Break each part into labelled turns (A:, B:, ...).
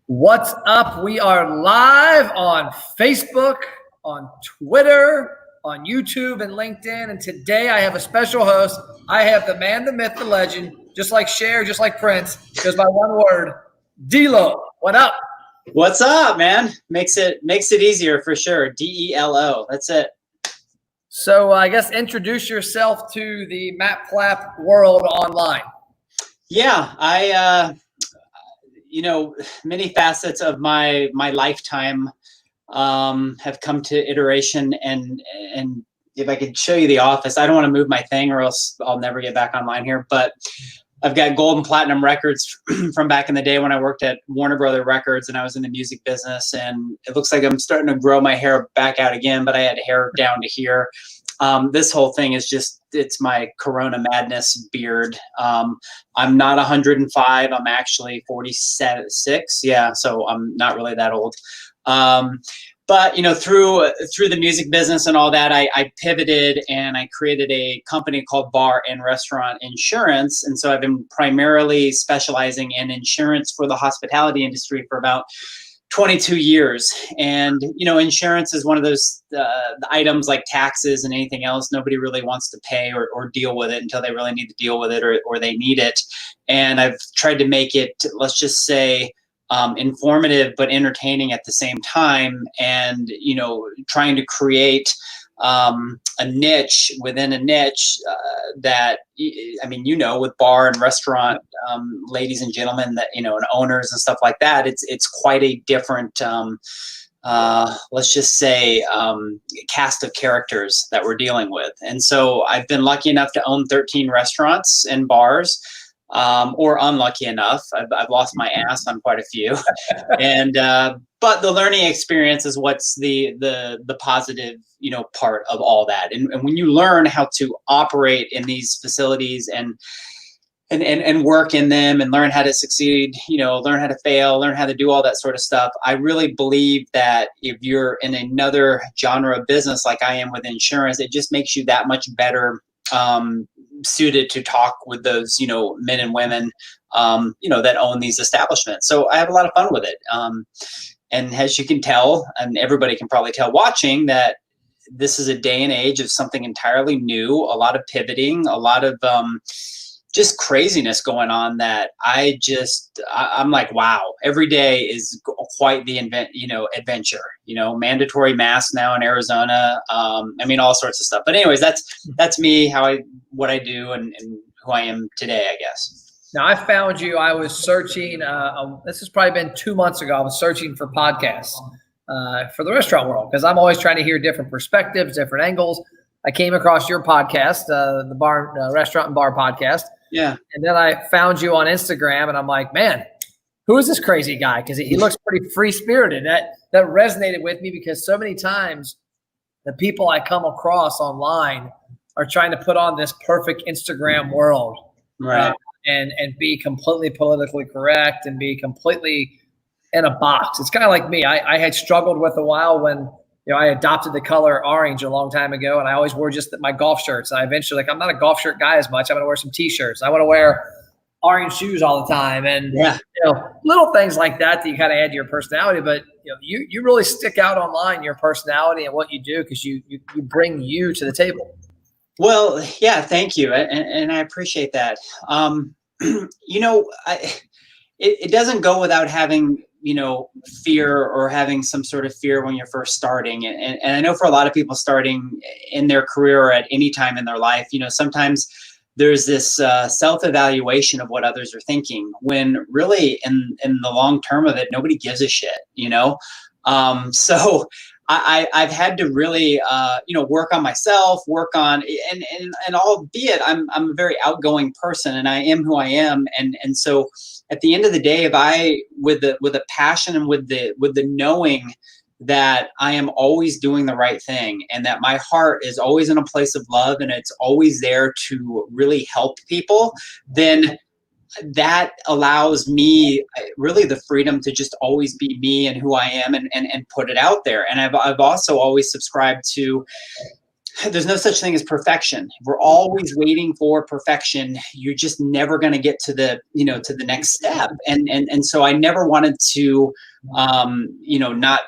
A: What's up? We are live on Facebook, on Twitter, on YouTube, and LinkedIn. And today I have a special host. I have the man, the myth, the legend, just like Cher, just like Prince, goes by one word, DELO. What up?
B: What's up, man? Makes it easier for sure. DELO. That's it.
A: So I guess introduce yourself to the Map Flap world online.
B: Yeah, many facets of my lifetime have come to iteration, and if I could show you the office, I don't want to move my thing or else I'll never get back online here, but I've got gold and platinum records from back in the day when I worked at Warner Brother Records and I was in the music business, and it looks like I'm starting to grow my hair back out again, but I had hair down to here. This whole thing is just, it's my Corona madness beard. I'm not 105. I'm actually 46. Yeah. So I'm not really that old. But through the music business and all that, I pivoted and I created a company called Bar and Restaurant Insurance. And so I've been primarily specializing in insurance for the hospitality industry for about 22 years. And, insurance is one of those items like taxes and anything else. Nobody really wants to pay or deal with it until they really need to deal with it or they need it. And I've tried to make it, let's just say, informative but entertaining at the same time, and trying to create a niche within a niche that with bar and restaurant ladies and gentlemen that and owners and stuff like that, it's quite a different let's just say cast of characters that we're dealing with. And so I've been lucky enough to own 13 restaurants and bars, or unlucky enough, I've lost my ass on quite a few, and but the learning experience is what's the positive part of all that. And when you learn how to operate in these facilities and work in them and learn how to succeed, learn how to fail, learn how to do all that sort of stuff, I really believe that if you're in another genre of business like I am with insurance, it just makes you that much better suited to talk with those men and women that own these establishments. So I have a lot of fun with it, and as you can tell, and everybody can probably tell watching, that this is a day and age of something entirely new, a lot of pivoting, a lot of just craziness going on that I'm like, wow, every day is quite the adventure. Mandatory masks now in Arizona. All sorts of stuff. But anyways, that's me, what I do and who I am today, I guess.
A: Now, I found you. I was searching. This has probably been 2 months ago. I was searching for podcasts for the restaurant world because I'm always trying to hear different perspectives, different angles. I came across your podcast, the Restaurant and Bar podcast.
B: Yeah.
A: And then I found you on Instagram, and I'm like, man, who is this crazy guy? Because he looks pretty free-spirited. That resonated with me because so many times the people I come across online are trying to put on this perfect Instagram world.
B: Right.
A: And be completely politically correct and be completely in a box. It's kind of like me. I had struggled with a while when I adopted the color orange a long time ago, and I always wore just my golf shirts. I eventually, I'm not a golf shirt guy as much. I'm going to wear some T-shirts. I want to wear orange shoes all the time, and little things like that you kind of add to your personality. But you really stick out online, your personality and what you do, because you bring you to the table.
B: Well, yeah, thank you, and I appreciate that. It doesn't go without having fear or having some sort of fear when you're first starting. And I know for a lot of people starting in their career or at any time in their life, sometimes there's this self-evaluation of what others are thinking, when really in the long term of it, nobody gives a shit, So I've had to really, work on myself, and albeit I'm a very outgoing person and I am who I am. And so at the end of the day, if I, with a passion and with the knowing that I am always doing the right thing and that my heart is always in a place of love and it's always there to really help people, then that allows me really the freedom to just always be me and who I am and put it out there. And I've also always subscribed to there's no such thing as perfection. We're always waiting for perfection. You're just never going to get to the, to the next step. And so I never wanted to, not,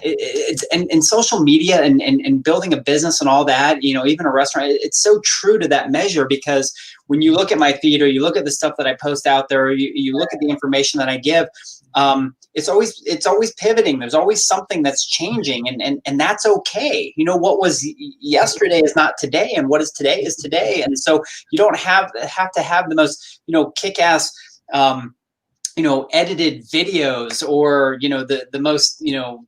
B: it's and social media and building a business and all that, even a restaurant, it's so true to that measure, because when you look at my feed, or you look at the stuff that I post out there, or you look at the information that I give, it's always pivoting. There's always something that's changing, and that's okay. What was yesterday is not today, and what is today is today. And so you don't have to have the most, kick-ass, edited videos, or, the most,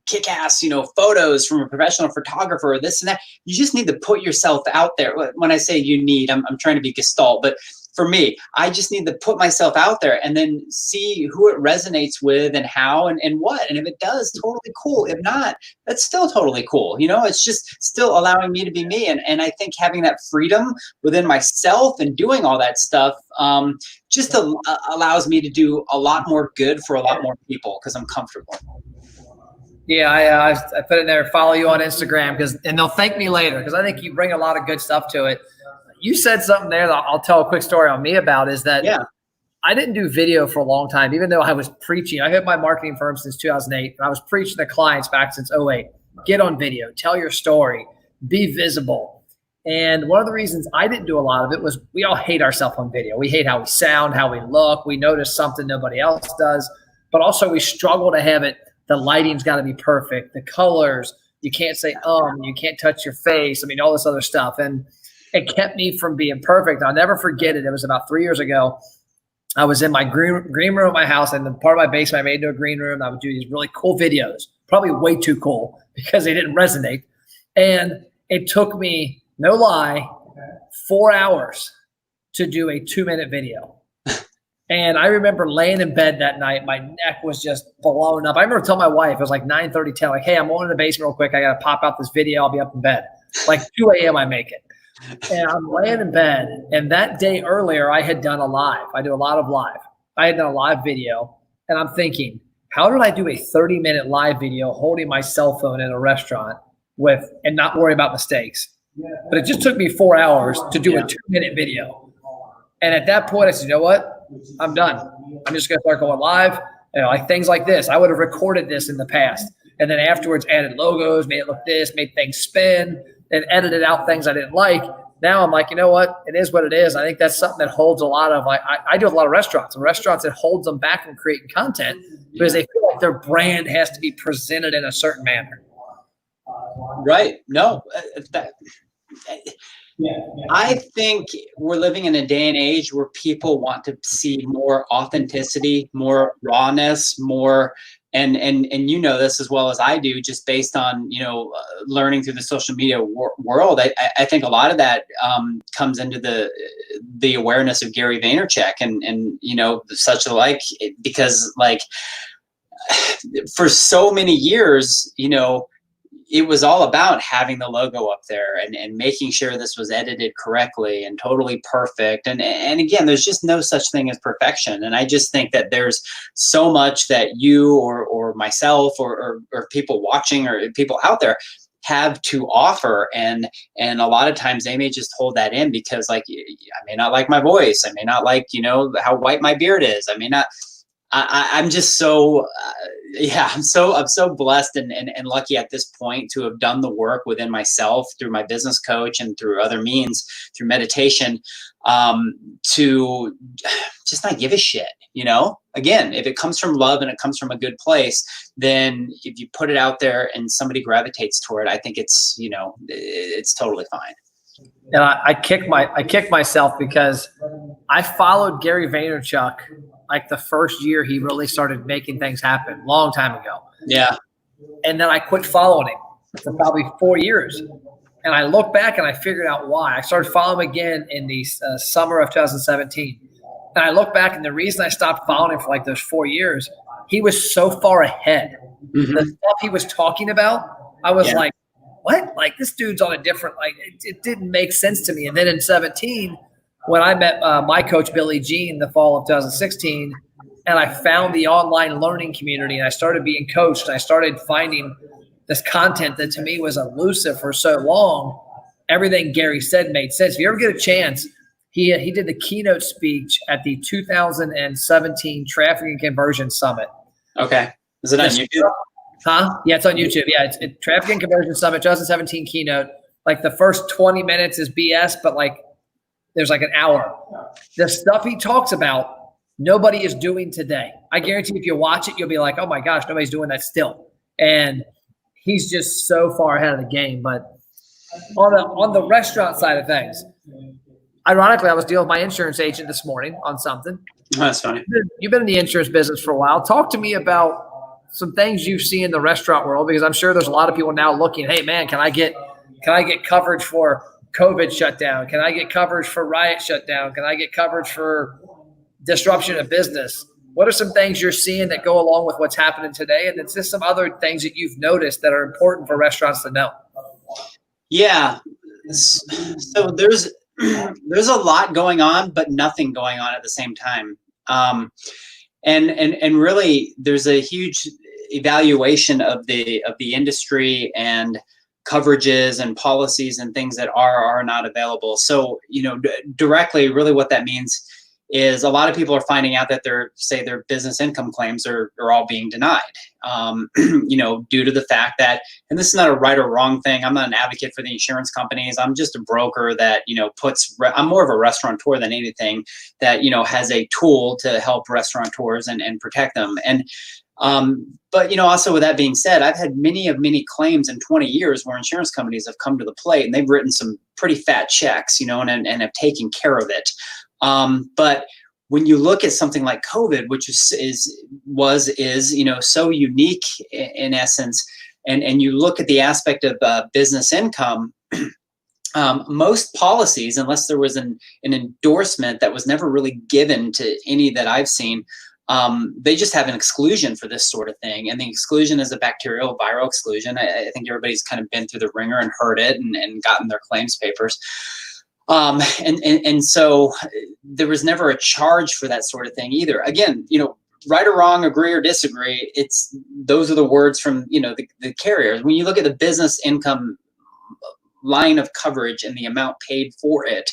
B: kick-ass, photos from a professional photographer, or this and that. You just need to put yourself out there. When I say you need, I'm trying to be gestalt, but for me, I just need to put myself out there and then see who it resonates with and how and what. And if it does, totally cool. If not, that's still totally cool. It's just still allowing me to be me. And I think having that freedom within myself and doing all that stuff just allows me to do a lot more good for a lot more people, because I'm comfortable.
A: Yeah, I put in there, follow you on Instagram, and they'll thank me later, because I think you bring a lot of good stuff to it. You said something there that I'll tell a quick story on me about, is that I didn't do video for a long time, even though I was preaching. I had my marketing firm since 2008, and I was preaching to clients back since 2008. Get on video, tell your story, be visible. And one of the reasons I didn't do a lot of it was we all hate ourselves on video. We hate how we sound, how we look. We notice something nobody else does, but also we struggle to have it. The lighting's got to be perfect. The colors, you can't say, you can't touch your face. All this other stuff. And it kept me from being perfect. I'll never forget it. It was about 3 years ago. I was in my green room of my house, and the part of my basement I made into a green room. I would do these really cool videos, probably way too cool because they didn't resonate. And it took me, no lie, 4 hours to do a 2-minute video. And I remember laying in bed that night. My neck was just blown up. I remember telling my wife, it was like 9:30, 10, like, hey, I'm going to the basement real quick. I got to pop out this video. I'll be up in bed. Like 2 a.m. I make it. And I'm laying in bed. And that day earlier, I had done a live. I do a lot of live. I had done a live video. And I'm thinking, how did I do a 30-minute live video holding my cell phone in a restaurant and not worry about mistakes? But it just took me 4 hours to do a 2-minute video. And at that point, I said, you know what? I'm done. I'm just going to start going live. Like things like this. I would have recorded this in the past. And then afterwards added logos, made it look this, made things spin, and edited out things I didn't like. Now I'm like, you know what? It is what it is. I think that's something that holds a lot of, I do a lot of restaurants, and restaurants that holds them back from creating content because they feel like their brand has to be presented in a certain manner.
B: Right. No, I think we're living in a day and age where people want to see more authenticity, more rawness, more, and this as well as I do, just based on, learning through the social media world. I think a lot of that comes into the awareness of Gary Vaynerchuk and such alike, because like for so many years, it was all about having the logo up there and making sure this was edited correctly and totally perfect. And again, there's just no such thing as perfection. And I just think that there's so much that you or myself or people watching or people out there have to offer. And a lot of times they may just hold that in because like, I may not like my voice. I may not like, how white my beard is. I may not. I'm just so, I'm so blessed and lucky at this point to have done the work within myself through my business coach and through other means, through meditation, to just not give a shit, Again, if it comes from love and it comes from a good place, then if you put it out there and somebody gravitates toward it, I think it's, it's totally fine.
A: And I kick myself because I followed Gary Vaynerchuk like the first year he really started making things happen, long time ago.
B: Yeah.
A: And then I quit following him for probably 4 years. And I look back and I figured out why. I started following him again in the summer of 2017. And I look back, and the reason I stopped following him for like those 4 years, he was so far ahead. Mm-hmm. The stuff he was talking about, I was like, what? Like this dude's on a different, like it didn't make sense to me. And then in 17, when I met my coach, Billy Jean, the fall of 2016, and I found the online learning community and I started being coached, and I started finding this content that to me was elusive for so long. everything Gary said made sense. If you ever get a chance, he did the keynote speech at the 2017 Traffic and Conversion Summit.
B: Okay. Is it on YouTube?
A: Huh? Yeah, it's on YouTube. Yeah, it's Traffic and Conversion Summit 2017 keynote. Like the first 20 minutes is BS, but like there's like an hour. The stuff he talks about, nobody is doing today. I guarantee if you watch it, you'll be like, oh my gosh, nobody's doing that still. And he's just so far ahead of the game. But on the restaurant side of things, ironically, I was dealing with my insurance agent this morning on something.
B: Oh, that's funny.
A: You've been in the insurance business for a while. Talk to me about some things you see in the restaurant world, because I'm sure there's a lot of people now looking, hey man, can I get coverage for COVID shutdown? Can I get coverage for riot shutdown? Can I get coverage for disruption of business? What are some things you're seeing that go along with what's happening today? And it's just some other things that you've noticed that are important for restaurants to know.
B: Yeah. So there's a lot going on, but nothing going on at the same time. And really there's a huge evaluation of the industry and coverages and policies and things that are not available. So, directly, really what that means is a lot of people are finding out that their business income claims are all being denied, due to the fact that, and this is not a right or wrong thing. I'm not an advocate for the insurance companies. I'm just a broker that, I'm more of a restaurateur than anything that, has a tool to help restaurateurs and protect them. And, but, also with that being said, I've had many claims in 20 years where insurance companies have come to the plate and they've written some pretty fat checks, and have taken care of it. But when you look at something like COVID, which is so unique in essence, and you look at the aspect of business income, most policies, unless there was an endorsement that was never really given to any that I've seen, they just have an exclusion for this sort of thing. And the exclusion is a bacterial viral exclusion. I think everybody's kind of been through the ringer and heard it and gotten their claims papers. And so there was never a charge for that sort of thing either. Again, right or wrong, agree or disagree, those are the words from, the carriers. When you look at the business income line of coverage and the amount paid for it,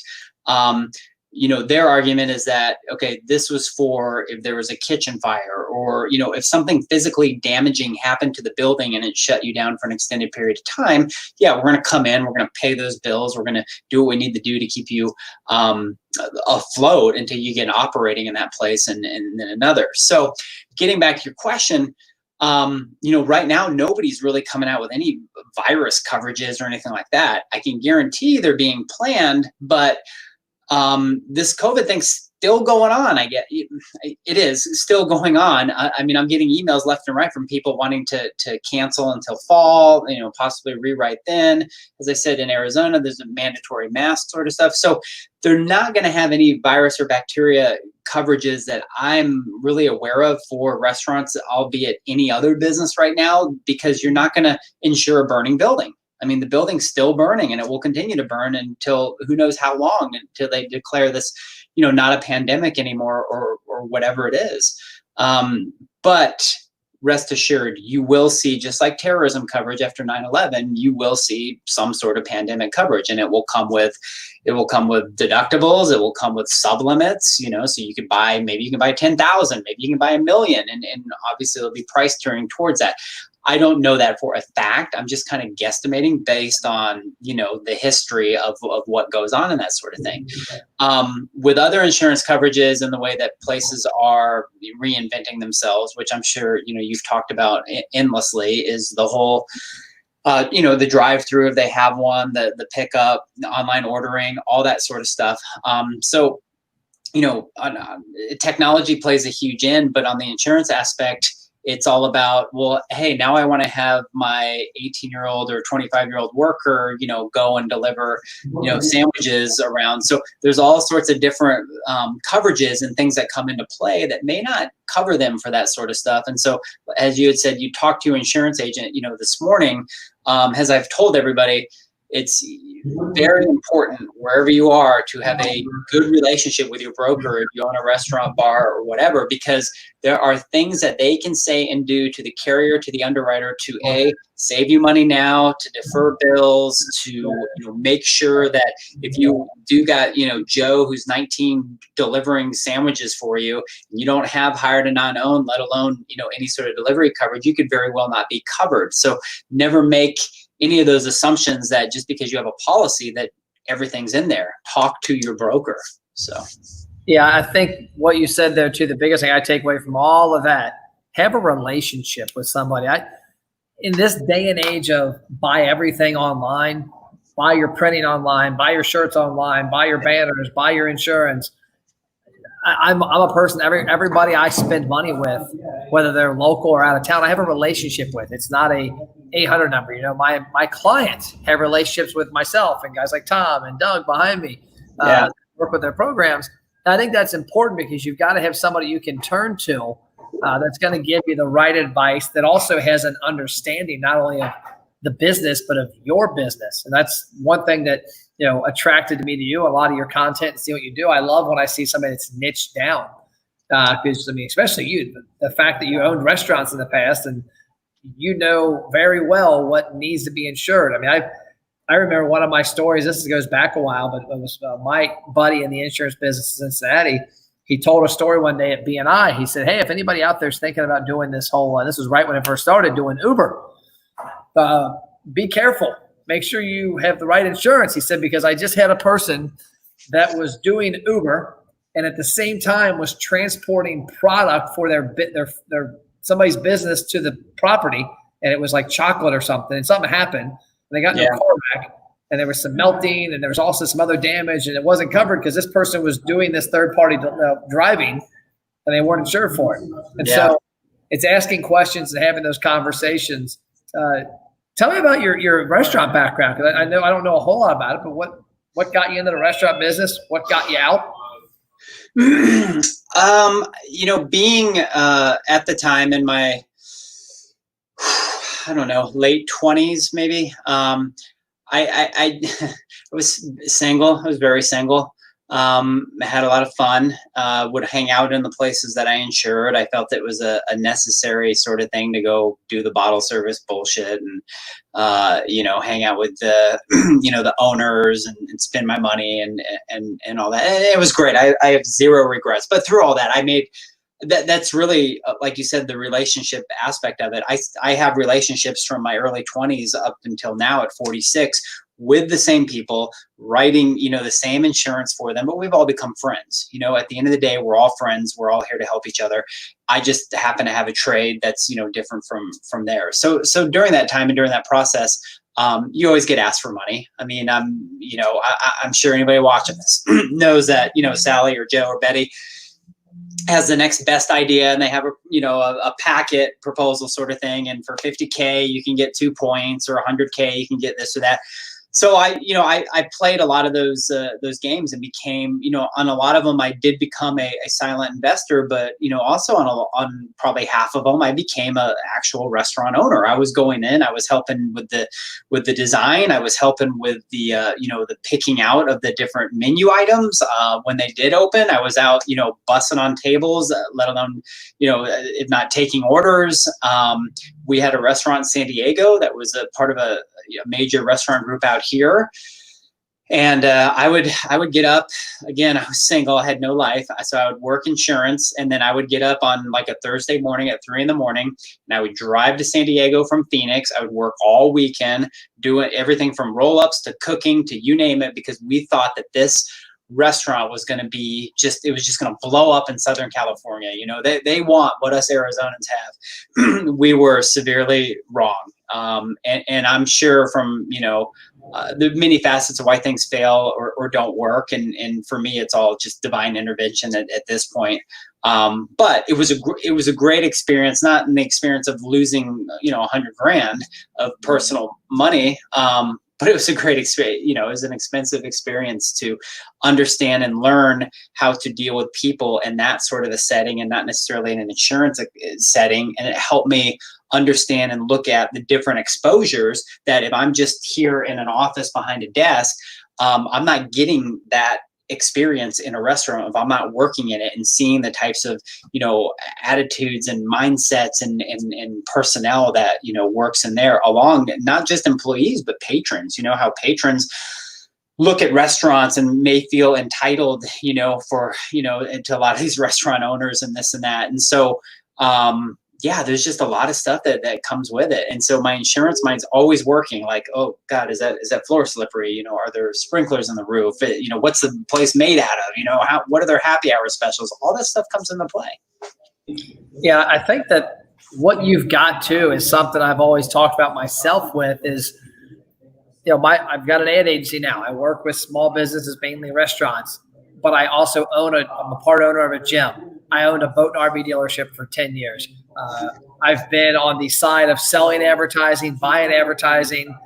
B: their argument is that, okay, this was for if there was a kitchen fire or, if something physically damaging happened to the building and it shut you down for an extended period of time. Yeah, we're going to come in, we're going to pay those bills. We're going to do what we need to do to keep you afloat until you get operating in that place and then another. So getting back to your question, right now, nobody's really coming out with any virus coverages or anything like that. I can guarantee they're being planned, but this COVID thing's still going on. I get it is still going on. I mean, I'm getting emails left and right from people wanting to cancel until fall, possibly rewrite then. As I said, in Arizona, there's a mandatory mask sort of stuff. So they're not going to have any virus or bacteria coverages that I'm really aware of for restaurants, albeit any other business right now, because you're not going to insure a burning building. I mean, the building's still burning and it will continue to burn until who knows how long, until they declare this, not a pandemic anymore or whatever it is. But rest assured, you will see, just like terrorism coverage after 9/11, you will see some sort of pandemic coverage, and it will come with deductibles. It will come with sublimits, so you can buy 10,000, maybe you can buy $1 million, and obviously it'll be price turning towards that. I don't know that for a fact. I'm just kind of guesstimating based on, the history of what goes on in that sort of thing. With other insurance coverages and the way that places are reinventing themselves, which I'm sure, you've talked about endlessly, is the whole, the drive-through if they have one, the pickup, the online ordering, all that sort of stuff. So, technology plays a huge end, but on the insurance aspect, it's all about, well, hey, now I want to have my 18-year-old or 25-year-old worker, go and deliver, sandwiches around. So there's all sorts of different coverages and things that come into play that may not cover them for that sort of stuff. And so, as you had said, you talked to your insurance agent, this morning, as I've told everybody, it's very important wherever you are to have a good relationship with your broker if you own a restaurant, bar, or whatever, because there are things that they can say and do to the carrier, to the underwriter, to save you money now, to defer bills, to make sure that if you do got Joe who's 19 delivering sandwiches for you, and you don't have hired and non-owned, let alone any sort of delivery coverage, you could very well not be covered. So never make any of those assumptions that just because you have a policy that everything's in there. Talk to your broker. So
A: yeah, I think what you said there too, the biggest thing I take away from all of that, have a relationship with somebody. In this day and age of buy everything online, buy your printing online, buy your shirts online, buy your banners, buy your insurance. I'm a person, everybody I spend money with, whether they're local or out of town, I have a relationship with. It's not a 800 number. My clients have relationships with myself and guys like Tom and Doug behind me, work with their programs. And I think that's important because you've got to have somebody you can turn to that's going to give you the right advice, that also has an understanding not only of the business, but of your business. And that's one thing that attracted me to you, a lot of your content, and see what you do. I love when I see somebody that's niched down, because especially you, the fact that you owned restaurants in the past and you know very well what needs to be insured. I remember one of my stories, this goes back a while, but it was my buddy in the insurance business in Cincinnati. He told a story one day at B&I. He said, hey, if anybody out there is thinking about doing this whole, this was right when I first started doing Uber, be careful. Make sure you have the right insurance. He said, because I just had a person that was doing Uber and at the same time was transporting product for their somebody's business to the property, and it was like chocolate or something, and something happened, and they got in a car wreck, and there was some melting, and there was also some other damage, and it wasn't covered because this person was doing this third-party driving, and they weren't insured for it. And so it's asking questions and having those conversations. Tell me about your restaurant background, because I don't know a whole lot about it, but what got you into the restaurant business? What got you out?
B: Being at the time in my, late 20s, maybe, I was single. I was very single. I had a lot of fun, would hang out in the places that I insured. I felt it was a necessary sort of thing to go do the bottle service bullshit and, hang out with the, the owners and spend my money and all that. And it was great. I have zero regrets, but through all that, I made that's really, like you said, the relationship aspect of it. I have relationships from my early 20s up until now at 46 with the same people, writing, the same insurance for them, but we've all become friends. At the end of the day, we're all friends. We're all here to help each other. I just happen to have a trade that's, different from there. So during that time and during that process, you always get asked for money. I'm sure anybody watching this knows that, Sally or Joe or Betty has the next best idea, and they have a packet proposal sort of thing. And for 50K, you can get 2 points, or 100K, you can get this or that. So I played a lot of those games and became, on a lot of them, I did become a silent investor, but, also on probably half of them, I became an actual restaurant owner. I was going in, I was helping with the design. I was helping with the, the picking out of the different menu items. When they did open, I was out, bussing on tables, let alone, if not taking orders. We had a restaurant in San Diego that was a part of a major restaurant group out here. And I would get up, again, I was single, I had no life. So I would work insurance, and then I would get up on like a Thursday morning at 3 a.m. and I would drive to San Diego from Phoenix. I would work all weekend, doing everything from roll-ups to cooking to you name it, because we thought that this restaurant was going to be it was just going to blow up in Southern California. They want what us Arizonans have. We were severely wrong. And I'm sure from, the many facets of why things fail or don't work. And for me, it's all just divine intervention at this point. But it was a great experience, not an experience of losing, $100,000 of personal money. but it was a great experience. You know, it was an expensive experience to understand and learn how to deal with people in that sort of a setting and not necessarily in an insurance setting. And it helped me understand and look at the different exposures that if I'm just here in an office behind a desk, I'm not getting that experience in a restaurant if I'm not working in it and seeing the types of, you know, attitudes and mindsets and personnel that, you know, works in there, along not just employees, but patrons. You know, how patrons look at restaurants and may feel entitled, you know, for, you know, to a lot of these restaurant owners and this and that. And so, yeah, there's just a lot of stuff that comes with it. And so my insurance mind's always working like, oh God, is that floor slippery? You know, are there sprinklers in the roof? You know, what's the place made out of? You know, what are their happy hour specials? All that stuff comes into play.
A: Yeah, I think that what you've got to is something I've always talked about myself with is, you know, I've got an ad agency now. I work with small businesses, mainly restaurants, but I also I'm a part owner of a gym. I owned a boat and RV dealership for 10 years. I've been on the side of selling advertising, buying advertising,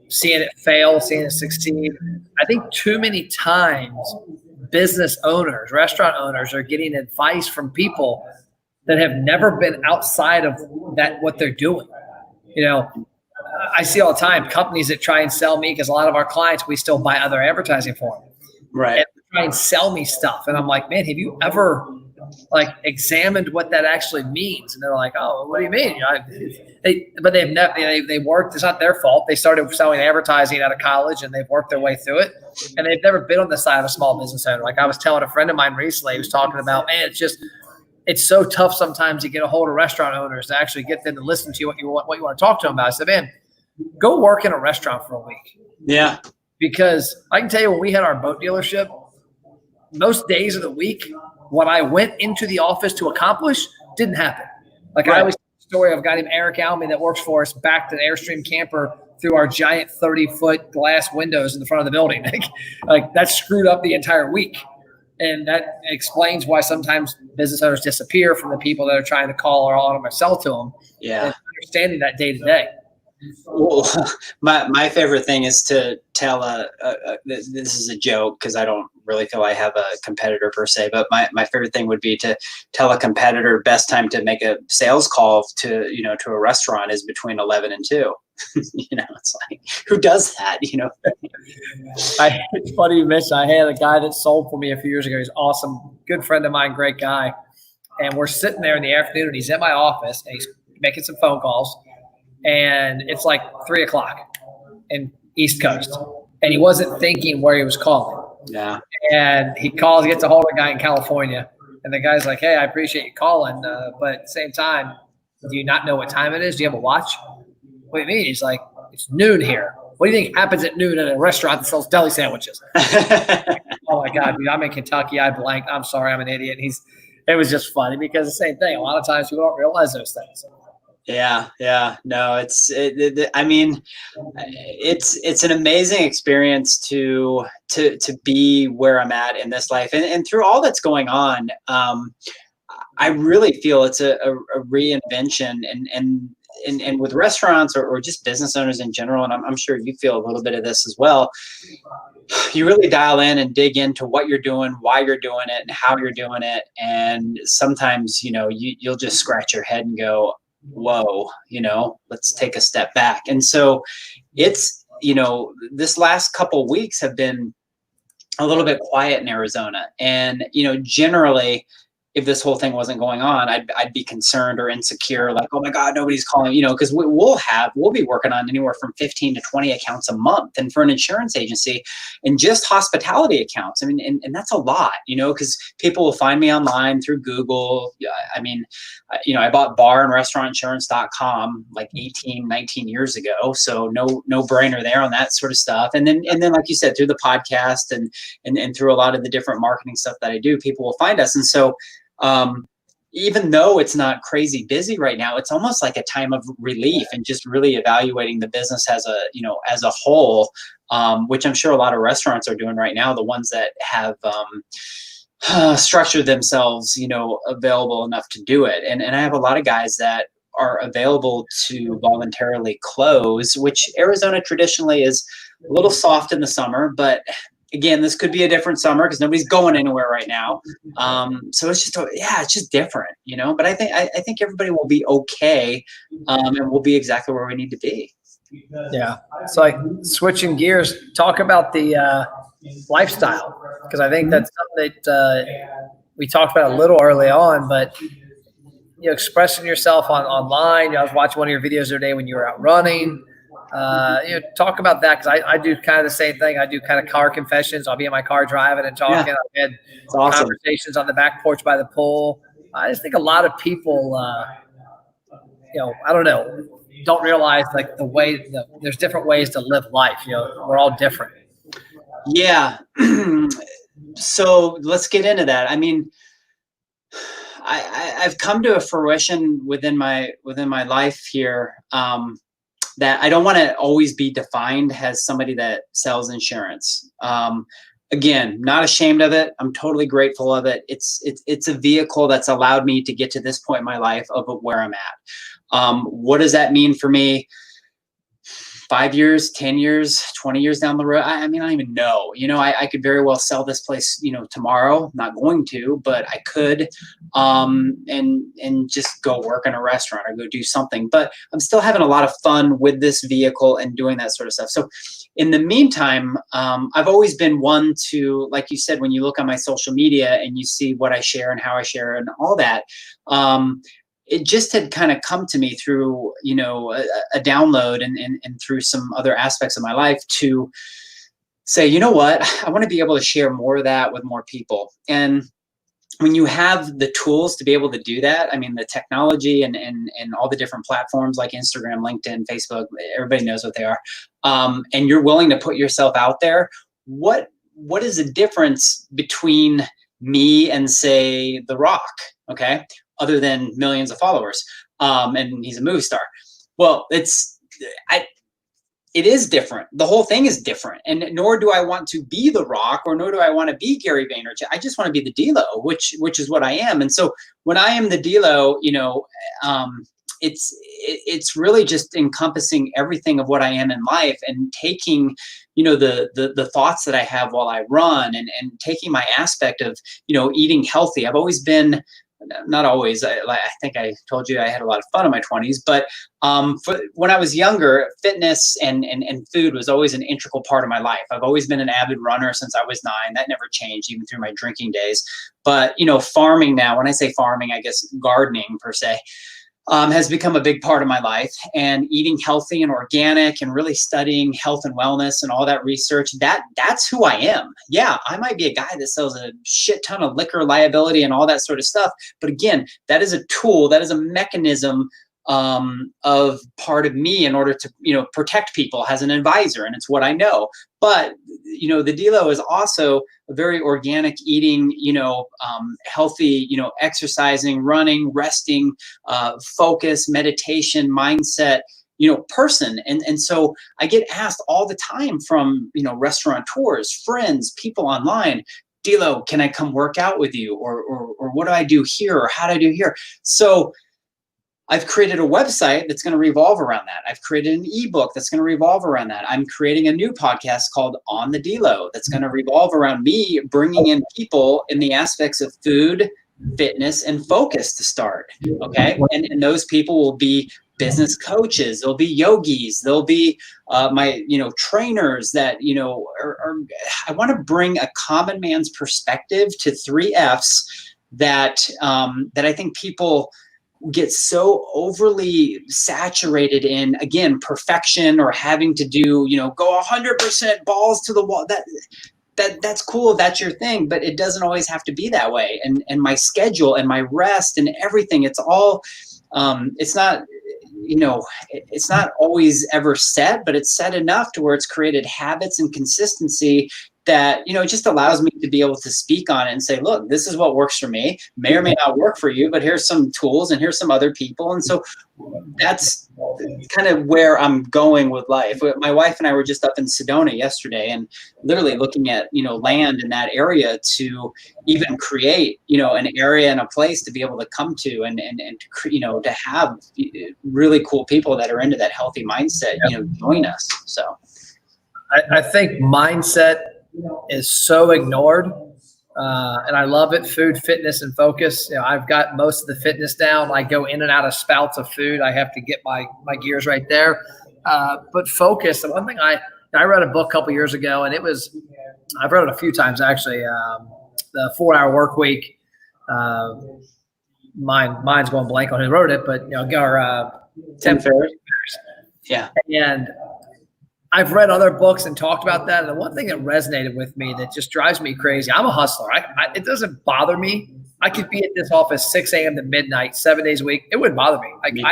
A: seeing it fail, seeing it succeed. I think too many times business owners, restaurant owners are getting advice from people that have never been outside of that, what they're doing. You know, I see all the time companies that try and sell me, because a lot of our clients, we still buy other advertising for them.
B: Right.
A: And try and sell me stuff. And I'm like, man, have you ever like examined what that actually means? And they're like, oh, what do you mean? But they've never, they worked, it's not their fault. They started selling advertising out of college and they've worked their way through it. And they've never been on the side of a small business owner. Like I was telling a friend of mine recently, he was talking about, man, it's so tough sometimes to get a hold of restaurant owners to actually get them to listen to what you want to talk to them about. I said, man, go work in a restaurant for a week.
B: Yeah.
A: Because I can tell you, when we had our boat dealership, most days of the week, what I went into the office to accomplish didn't happen. Like right. I always tell the story of a guy named Eric Almy that works for us backed an Airstream camper through our giant 30-foot glass windows in the front of the building. Like that screwed up the entire week. And that explains why sometimes business owners disappear from the people that are trying to call or on them or sell to them.
B: Yeah.
A: And understanding that day to day.
B: Well, my favorite thing is to tell this is a joke because I don't really feel I have a competitor per se, but my favorite thing would be to tell a competitor best time to make a sales call to a restaurant is between 11 and 2. It's like, who does that?
A: It's funny you mentioned, I had a guy that sold for me a few years ago. He's awesome, good friend of mine, great guy. And we're sitting there in the afternoon and he's in my office and he's making some phone calls. And it's like 3:00 in East Coast. And he wasn't thinking where he was calling.
B: Yeah.
A: And he calls, he gets a hold of a guy in California. And the guy's like, hey, I appreciate you calling. But at the same time, do you not know what time it is? Do you have a watch? What do you mean? He's like, it's noon here. What do you think happens at noon at a restaurant that sells deli sandwiches? Oh, my God, dude, I'm in Kentucky. I blanked. I'm sorry, I'm an idiot. It was just funny because the same thing. A lot of times people don't realize those things.
B: Yeah. No, it's an amazing experience to be where I'm at in this life and through all that's going on. I really feel it's a reinvention and with restaurants or just business owners in general. And I'm sure you feel a little bit of this as well. You really dial in and dig into what you're doing, why you're doing it, and how you're doing it. And sometimes, you'll just scratch your head and go, whoa, let's take a step back. And so it's, this last couple of weeks have been a little bit quiet in Arizona. And, generally, if this whole thing wasn't going on, I'd be concerned or insecure, like, oh my God, nobody's calling, because we'll be working on anywhere from 15 to 20 accounts a month. And for an insurance agency and just hospitality accounts, I mean, and that's a lot, because people will find me online through Google. I bought barandrestaurantinsurance.com like 18, 19 years ago. So no brainer there on that sort of stuff. And then like you said, through the podcast and through a lot of the different marketing stuff that I do, people will find us. And so, even though it's not crazy busy right now, it's almost like a time of relief and just really evaluating the business as a whole, which I'm sure a lot of restaurants are doing right now. The ones that have, structured themselves, available enough to do it. And I have a lot of guys that are available to voluntarily close, which Arizona traditionally is a little soft in the summer, but again, this could be a different summer because nobody's going anywhere right now. So it's just, it's just different, you know, but I think everybody will be okay. And we'll be exactly where we need to be.
A: Yeah. So like switching gears, talk about the lifestyle, because I think that's something that we talked about a little early on, but you know, expressing yourself online. You know, I was watching one of your videos the other day when you were out running. You know, talk about that, because I do kind of the same thing. I do kind of car confessions. I'll be in my car driving and talking.
B: Yeah.
A: I've had
B: Awesome.
A: conversations on the back porch by the pool. I just think a lot of people, you know, I don't know, don't realize like there's different ways to live life. You know, we're all different.
B: Yeah. So let's get into that. I mean, I've come to a fruition within my life here, that I don't want to always be defined as somebody that sells insurance. Again, not ashamed of it. I'm totally grateful of it. It's a vehicle that's allowed me to get to this point in my life of where I'm at. What does that mean for me? 5 years, 10 years, 20 years down the road? I mean, I don't even know. You know, I could very well sell this place, you know, tomorrow. Not going to, but I could, and just go work in a restaurant or go do something. But I'm still having a lot of fun with this vehicle and doing that sort of stuff. So in the meantime, I've always been one to, like you said, when you look on my social media and you see what I share and how I share and all that, it just had kind of come to me through, you know, a download and through some other aspects of my life to say, you know what, I want to be able to share more of that with more people. And when you have the tools to be able to do that, I mean, the technology and all the different platforms like Instagram, LinkedIn, Facebook, everybody knows what they are. And you're willing to put yourself out there. What is the difference between me and, say, The Rock? Okay. Other than millions of followers, and he's a movie star. Well, it is different. The whole thing is different, and nor do I want to be The Rock, or nor do I want to be Gary Vaynerchuk. I just want to be the DELO, which is what I am. And so when I am the DELO, you know, it's really just encompassing everything of what I am in life, and taking, you know, the thoughts that I have while I run, and taking my aspect of, you know, eating healthy. I've always been, not always, I think I told you I had a lot of fun in my 20s, but when I was younger, fitness and food was always an integral part of my life. I've always been an avid runner since I was 9. That never changed, even through my drinking days. But, you know, farming now, when I say farming, I guess gardening per se, has become a big part of my life, and eating healthy and organic and really studying health and wellness and all that research, that's who I am. Yeah, I might be a guy that sells a shit ton of liquor liability and all that sort of stuff. But again, that is a tool, that is a mechanism of part of me in order to, you know, protect people as an advisor, and it's what I know. But, you know, the DELO is also a very organic eating, you know, healthy, you know, exercising, running, resting, focus, meditation, mindset, you know, person. And so I get asked all the time from, you know, restaurateurs, friends, people online, DELO, can I come work out with you? Or what do I do here? Or how do I do here? So I've created a website that's going to revolve around that. I've created an ebook that's going to revolve around that. I'm creating a new podcast called On the DELO that's going to revolve around me bringing in people in the aspects of food, fitness, and focus to start. Okay. And those people will be business coaches. They'll be yogis. They'll be my, you know, trainers that, you know, I want to bring a common man's perspective to 3 F's that I think people get so overly saturated in, again, perfection, or having to do, you know, go 100% balls to the wall. That's cool. That's your thing, but it doesn't always have to be that way. And my schedule and my rest and everything, it's all, it's not, you know, it's not always ever set, but it's set enough to where it's created habits and consistency that, it just allows me to be able to speak on it and say, look, this is what works for me, may or may not work for you, but here's some tools and here's some other people. And so that's kind of where I'm going with life. My wife and I were just up in Sedona yesterday and literally looking at, land in that area to even create, an area and a place to be able to come to and to have really cool people that are into that healthy mindset, join us. So
A: I think mindset is so ignored, and I love it. Food, fitness, and focus. I've got most of the fitness down. I go in and out of spouts of food. I have to get my gears right there. But focus. The one thing I read a book a couple years ago, and I've read it a few times actually. The 4-Hour Work Week. Mine's going blank on who wrote it, but Tim Ferriss.
B: Yeah,
A: and I've read other books and talked about that. And the one thing that resonated with me that just drives me crazy, I'm a hustler. It doesn't bother me. I could be at this office 6 a.m. to midnight, 7 days a week. It wouldn't bother me.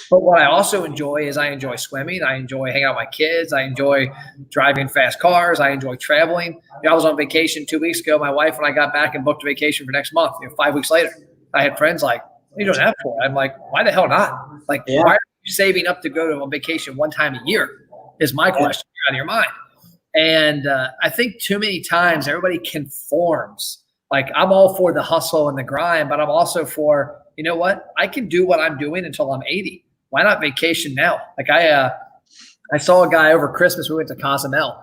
A: But what I also enjoy is I enjoy swimming. I enjoy hanging out with my kids. I enjoy driving fast cars. I enjoy traveling. I was on vacation 2 weeks ago. My wife and I got back and booked a vacation for next month. 5 weeks later, I had friends like, what are you doing that for? I'm like, why the hell not? Why are you saving up to go to a vacation one time a year? Is my question out of your mind. And I think too many times everybody conforms. Like, I'm all for the hustle and the grind, but I'm also for, you know what? I can do what I'm doing until I'm 80. Why not vacation now? Like I saw a guy over Christmas. We went to Cozumel,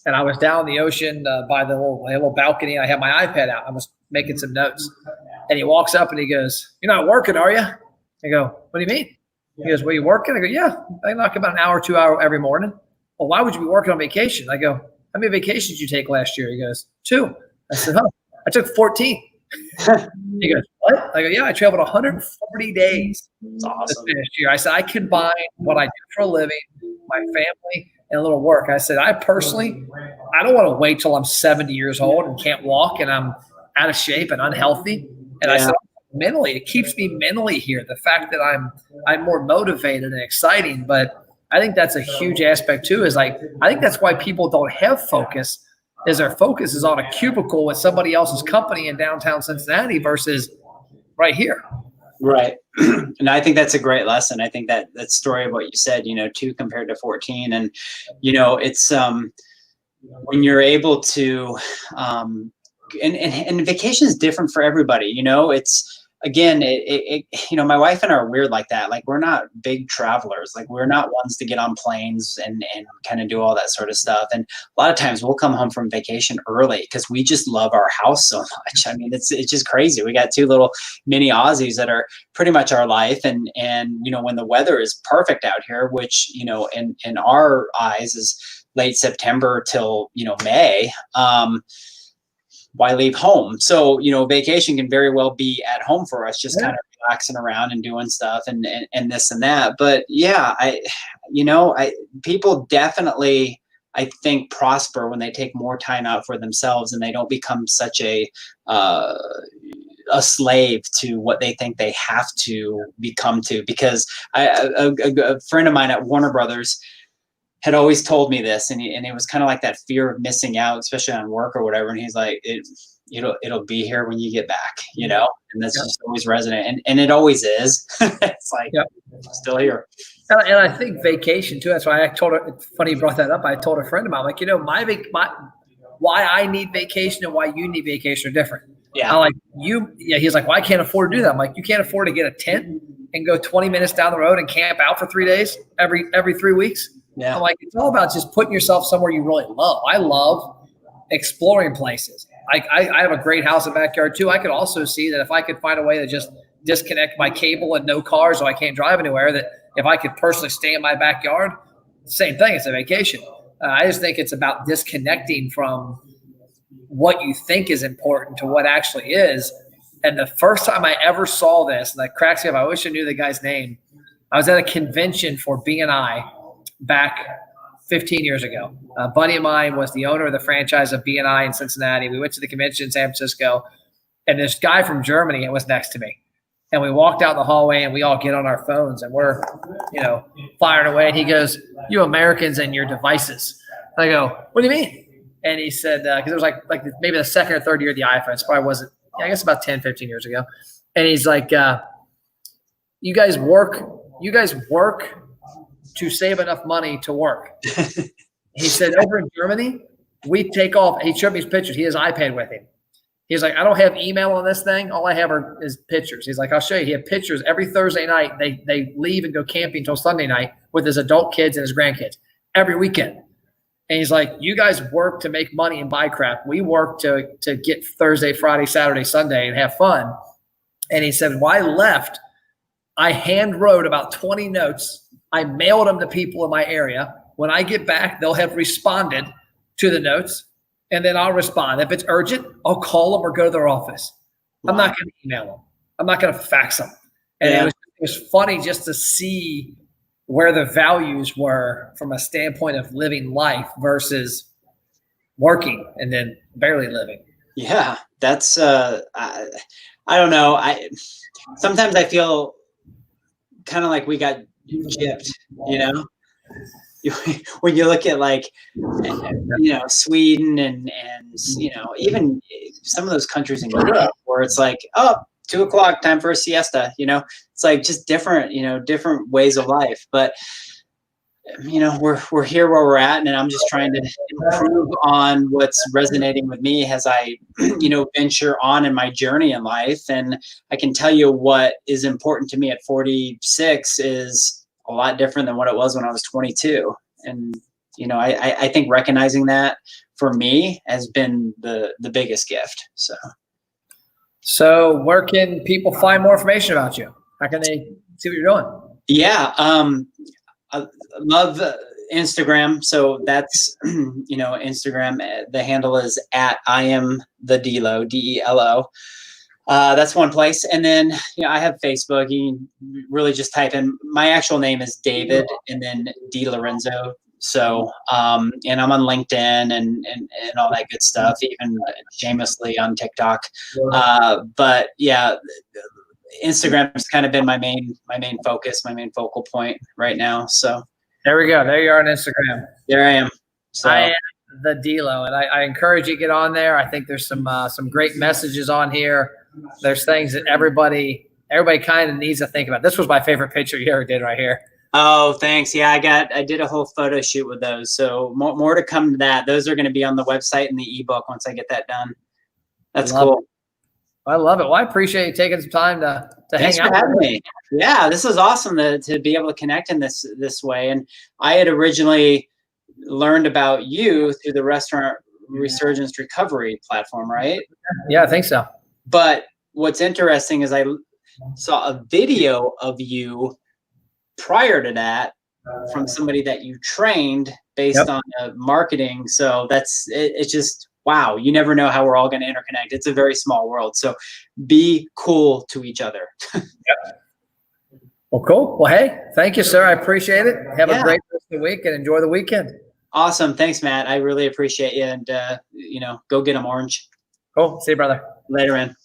A: and I was down the ocean by the little balcony. And I had my iPad out. I was making some notes, and he walks up and he goes, "You're not working, are you?" I go, "What do you mean?" He goes, "Well, you working?" I go, "Yeah, I knock about an hour, 2 hours every morning." "Well, why would you be working on vacation?" I go, "How many vacations did you take last year?" He goes, 2. I said, "Oh, I took 14. He goes, "What?" I go, "Yeah, I traveled 140 days
B: That's awesome.
A: this year." I said, "I combine what I do for a living, my family, and a little work." I said, I don't want to wait till I'm 70 years old and can't walk and I'm out of shape and unhealthy. And I said, mentally, it keeps me mentally here. The fact that I'm more motivated and exciting. But I think that's a huge aspect too, is I think that's why people don't have focus, is their focus is on a cubicle with somebody else's company in downtown Cincinnati versus right here.
B: Right. And I think that's a great lesson. I think that story of what you said, 2 compared to 14. And, it's when you're able to, and vacation is different for everybody. It's, again, my wife and I are weird like that. Like, we're not big travelers. Like, we're not ones to get on planes and kind of do all that sort of stuff. And a lot of times we'll come home from vacation early because we just love our house so much. I mean, it's just crazy. We got 2 little mini Aussies that are pretty much our life. And when the weather is perfect out here, which, in our eyes is late September till, May, why leave home? So, vacation can very well be at home for us, just kind of relaxing around and doing stuff and this and that. But yeah, people definitely, I think, prosper when they take more time out for themselves and they don't become such a slave to what they think they have to become to. Because a friend of mine at Warner Brothers had always told me this, and it was kind of like that fear of missing out, especially on work or whatever. And he's like, it'll be here when you get back, and that's just always resonant. And it always is. It's like, still here.
A: And I think vacation too. That's why I told her, it's funny you brought that up. I told a friend of mine, like, why I need vacation and why you need vacation are different.
B: Yeah.
A: I'm like, he's like, well, I can't afford to do that. I'm like, you can't afford to get a tent and go 20 minutes down the road and camp out for 3 days every 3 weeks.
B: Yeah.
A: I'm like, it's all about just putting yourself somewhere you really love. I love exploring places. I have a great house and backyard too. I could also see that if I could find a way to just disconnect my cable and no cars so I can't drive anywhere, that if I could personally stay in my backyard, same thing, it's a vacation. I just think it's about disconnecting from what you think is important to what actually is. And the first time I ever saw this, and that cracks me up, I wish I knew the guy's name. I was at a convention for B&I back 15 years ago. A buddy of mine was the owner of the franchise of B&I in Cincinnati. We went to the convention in San Francisco, and this guy from Germany was next to me. And we walked out the hallway, and we all get on our phones, and we're, firing away. And he goes, "You Americans and your devices." And I go, "What do you mean?" And he said, because it was like maybe the second or third year of the iPhone. It probably wasn't, I guess about 10, 15 years ago. And he's like, you guys work to save enough money to work. He said, over in Germany, we take off. He showed me his pictures. He has iPad with him. He's like, I don't have email on this thing. All I have is pictures. He's like, I'll show you. He had pictures every Thursday night. They leave and go camping until Sunday night with his adult kids and his grandkids every weekend. And he's like, you guys work to make money and buy crap. We work to get Thursday, Friday, Saturday, Sunday and have fun. And he said, when I left, I hand wrote about 20 notes. I mailed them to people in my area. When I get back, they'll have responded to the notes. And then I'll respond. If it's urgent, I'll call them or go to their office. Wow. I'm not going to email them. I'm not going to fax them. And it was funny just to see where the values were from a standpoint of living life versus working and then barely living.
B: Yeah, that's I don't know. Sometimes I feel kind of like we got gypped, you know. When you look at like, you know, Sweden and you know, even some of those countries in Europe where it's like, oh, 2 o'clock, time for a siesta, you know, it's like just different, you know, different ways of life. But, you know, we're here where we're at, and I'm just trying to improve on what's resonating with me as I, you know, venture on in my journey in life. And I can tell you what is important to me at 46 is a lot different than what it was when I was 22. And, you know, I think recognizing that for me has been the biggest gift. So
A: where can people find more information about you? How can they see what you're doing? Yeah.
B: I love Instagram. So that's, you know, Instagram, the handle is at I am the DELO, DELO. That's one place. And then, you know, I have Facebook. You can really just type in, my actual name is David and then D Lorenzo. So, and I'm on LinkedIn and all that good stuff, even shamelessly on TikTok. But yeah, Instagram has kind of been my main focus, my main focal point right now. So
A: there we go. There you are on Instagram.
B: There I am. So
A: I am the DELO, and I encourage you to get on there. I think there's some great messages on here. There's things that everybody kind of needs to think about. This was my favorite picture you ever did right here.
B: Oh, thanks. Yeah, I did a whole photo shoot with those. So more to come to that. Those are going to be on the website and the ebook once I get that done. That's cool.
A: I love it. Well, I appreciate you taking some time to
B: Thanks
A: hang out
B: for having me. Yeah, this is awesome to be able to connect in this way. And I had originally learned about you through the Restaurant Resurgence Recovery platform, right?
A: Yeah, I think so.
B: But what's interesting is I saw a video of you prior to that from somebody that you trained based on marketing. So it's just, wow, you never know how we're all going to interconnect. It's a very small world. So be cool to each other.
A: Well, cool. Well, hey, thank you, sir. I appreciate it. Have a great rest of the week and enjoy the weekend.
B: Awesome. Thanks, Matt. I really appreciate you. And, you know, go get them, Orange.
A: Cool. See you, brother.
B: Later, man.